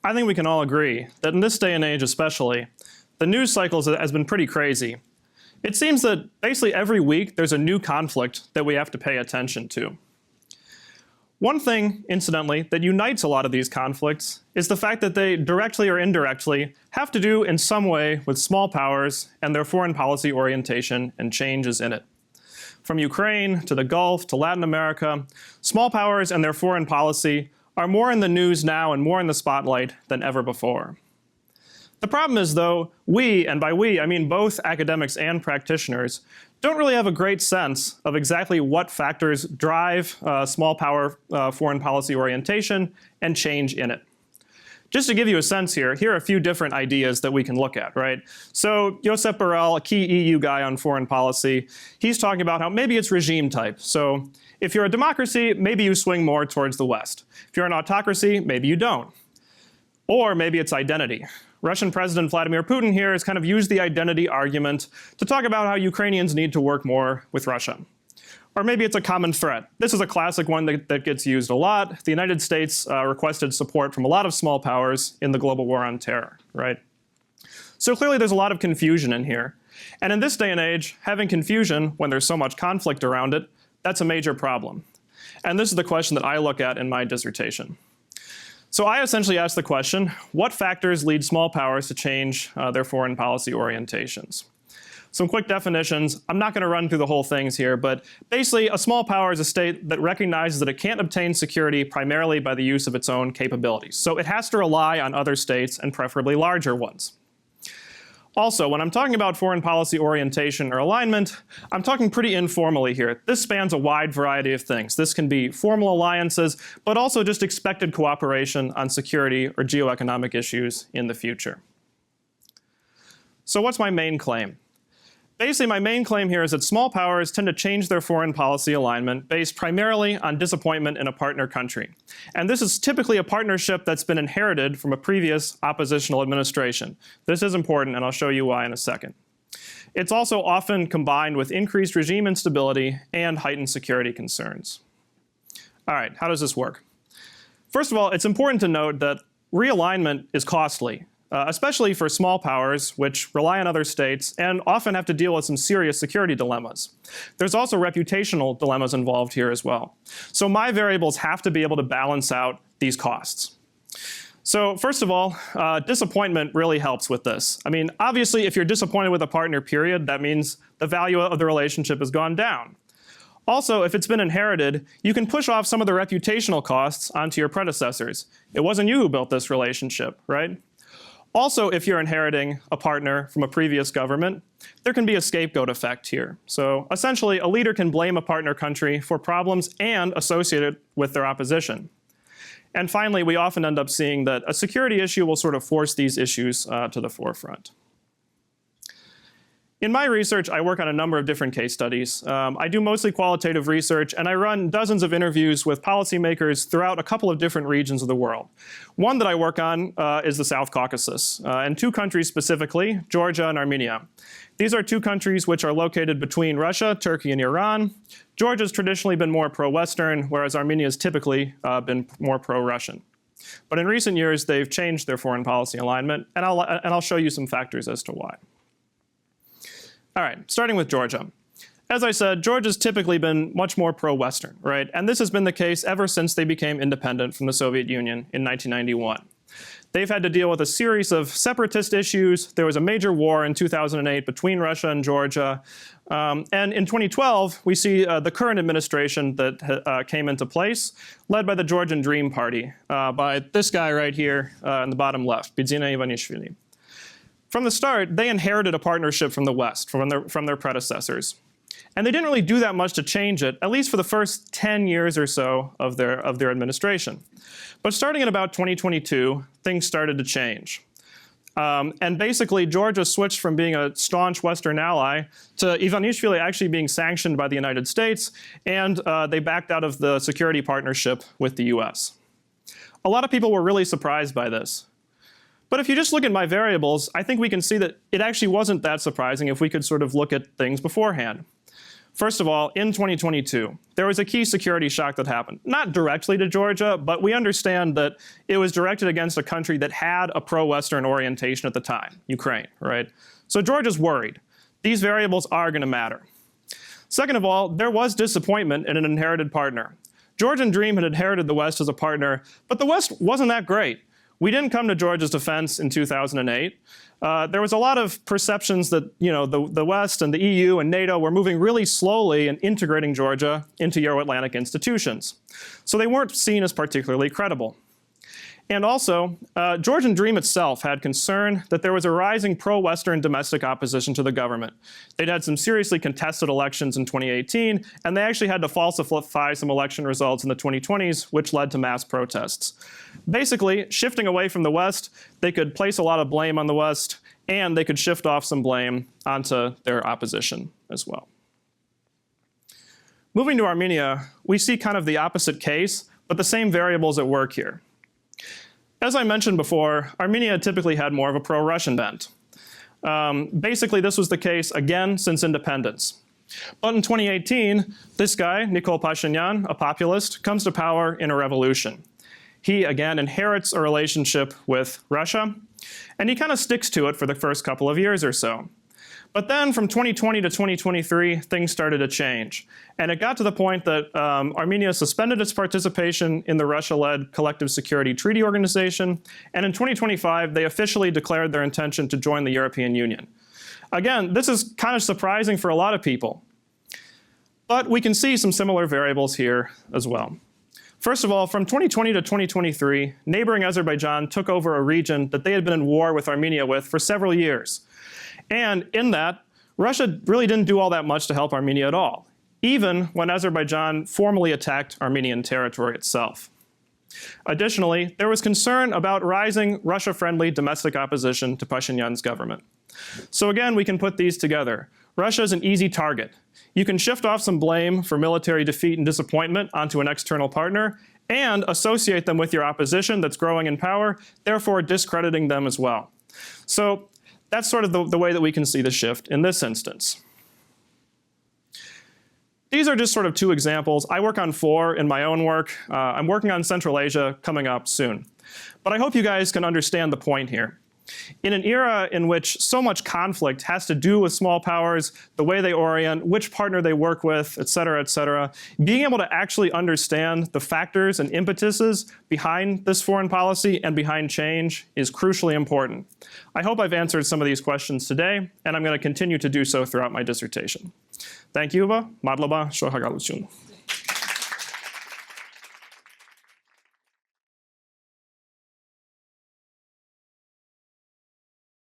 I think we can all agree that in this day and age especially, the news cycle has been pretty crazy. It seems that basically every week there's a new conflict that we have to pay attention to. One thing, incidentally, that unites a lot of these conflicts is the fact that they directly or indirectly have to do in some way with small powers and their foreign policy orientation and changes in it. From Ukraine to the Gulf to Latin America, small powers and their foreign policy are more in the news now and more in the spotlight than ever before. The problem is, though, we, and by we I mean both academics and practitioners, don't really have a great sense of exactly what factors drive small power foreign policy orientation and change in it. Just to give you a sense here are a few different ideas that we can look at, right? So Josep Borrell, a key EU guy on foreign policy, he's talking about how maybe it's regime type. So if you're a democracy, maybe you swing more towards the West. If you're an autocracy, maybe you don't. Or maybe it's identity. Russian President Vladimir Putin here has kind of used the identity argument to talk about how Ukrainians need to work more with Russia. Or maybe it's a common threat. This is a classic one that gets used a lot. The United States requested support from a lot of small powers in the global war on terror, right? So clearly there's a lot of confusion in here. And in this day and age, having confusion when there's so much conflict around it, that's a major problem. And this is the question that I look at in my dissertation. So I essentially asked the question, what factors lead small powers to change their foreign policy orientations? Some quick definitions. I'm not going to run through the whole things here, but basically a small power is a state that recognizes that it can't obtain security primarily by the use of its own capabilities. So it has to rely on other states and preferably larger ones. Also, when I'm talking about foreign policy orientation or alignment, I'm talking pretty informally here. This spans a wide variety of things. This can be formal alliances, but also just expected cooperation on security or geoeconomic issues in the future. So what's my main claim? Basically, my main claim here is that small powers tend to change their foreign policy alignment based primarily on disappointment in a partner country. And this is typically a partnership that's been inherited from a previous oppositional administration. This is important, and I'll show you why in a second. It's also often combined with increased regime instability and heightened security concerns. All right, how does this work? First of all, it's important to note that realignment is costly. Especially for small powers, which rely on other states and often have to deal with some serious security dilemmas. There's also reputational dilemmas involved here as well. So my variables have to be able to balance out these costs. So first of all, disappointment really helps with this. I mean, obviously, if you're disappointed with a partner, period, that means the value of the relationship has gone down. Also, if it's been inherited, you can push off some of the reputational costs onto your predecessors. It wasn't you who built this relationship, right? Also, if you're inheriting a partner from a previous government, there can be a scapegoat effect here. So essentially, a leader can blame a partner country for problems and associate it with their opposition. And finally, we often end up seeing that a security issue will sort of force these issues to the forefront. In my research, I work on a number of different case studies. I do mostly qualitative research, and I run dozens of interviews with policymakers throughout a couple of different regions of the world. One that I work on is the South Caucasus, and two countries specifically, Georgia and Armenia. These are two countries which are located between Russia, Turkey, and Iran. Georgia's traditionally been more pro-Western, whereas Armenia's typically been more pro-Russian. But in recent years, they've changed their foreign policy alignment, and I'll show you some factors as to why. All right, starting with Georgia. As I said, Georgia's typically been much more pro-Western, right? And this has been the case ever since they became independent from the Soviet Union in 1991. They've had to deal with a series of separatist issues. There was a major war in 2008 between Russia and Georgia. And in 2012, we see the current administration that came into place, led by the Georgian Dream Party, by this guy right here in the bottom left, Bidzina Ivanishvili. From the start, they inherited a partnership from the West, from their predecessors. And they didn't really do that much to change it, at least for the first 10 years or so of their administration. But starting in about 2022, things started to change. And basically, Georgia switched from being a staunch Western ally to Ivanishvili actually being sanctioned by the United States, and they backed out of the security partnership with the US. A lot of people were really surprised by this. But if you just look at my variables, I think we can see that it actually wasn't that surprising if we could sort of look at things beforehand. First of all, in 2022, there was a key security shock that happened. Not directly to Georgia, but we understand that it was directed against a country that had a pro-Western orientation at the time, Ukraine, right? So Georgia's worried. These variables are going to matter. Second of all, there was disappointment in an inherited partner. Georgian Dream had inherited the West as a partner, but the West wasn't that great. We didn't come to Georgia's defense in 2008. There was a lot of perceptions that the West and the EU and NATO were moving really slowly in integrating Georgia into Euro-Atlantic institutions. So they weren't seen as particularly credible. And also, Georgian Dream itself had concern that there was a rising pro-Western domestic opposition to the government. They'd had some seriously contested elections in 2018, and they actually had to falsify some election results in the 2020s, which led to mass protests. Basically, shifting away from the West, they could place a lot of blame on the West, and they could shift off some blame onto their opposition as well. Moving to Armenia, we see kind of the opposite case, but the same variables at work here. As I mentioned before, Armenia typically had more of a pro-Russian bent. Basically, this was the case, again, since independence. But in 2018, this guy, Nikol Pashinyan, a populist, comes to power in a revolution. He, again, inherits a relationship with Russia, and he kind of sticks to it for the first couple of years or so. But then from 2020 to 2023, things started to change. And it got to the point that Armenia suspended its participation in the Russia-led Collective Security Treaty Organization. And in 2025, they officially declared their intention to join the European Union. Again, this is kind of surprising for a lot of people. But we can see some similar variables here as well. First of all, from 2020 to 2023, neighboring Azerbaijan took over a region that they had been in war with Armenia with for several years. And in that, Russia really didn't do all that much to help Armenia at all, even when Azerbaijan formally attacked Armenian territory itself. Additionally, there was concern about rising Russia-friendly domestic opposition to Pashinyan's government. So again, we can put these together. Russia is an easy target. You can shift off some blame for military defeat and disappointment onto an external partner and associate them with your opposition that's growing in power, therefore discrediting them as well. So that's sort of the way that we can see the shift in this instance. These are just sort of two examples. I work on 4 in my own work. I'm working on Central Asia coming up soon. But I hope you guys can understand the point here. In an era in which so much conflict has to do with small powers, the way they orient, which partner they work with, et cetera, being able to actually understand the factors and impetuses behind this foreign policy and behind change is crucially important. I hope I've answered some of these questions today, and I'm going to continue to do so throughout my dissertation. Thank you, Madlaba, Shohagaluchun.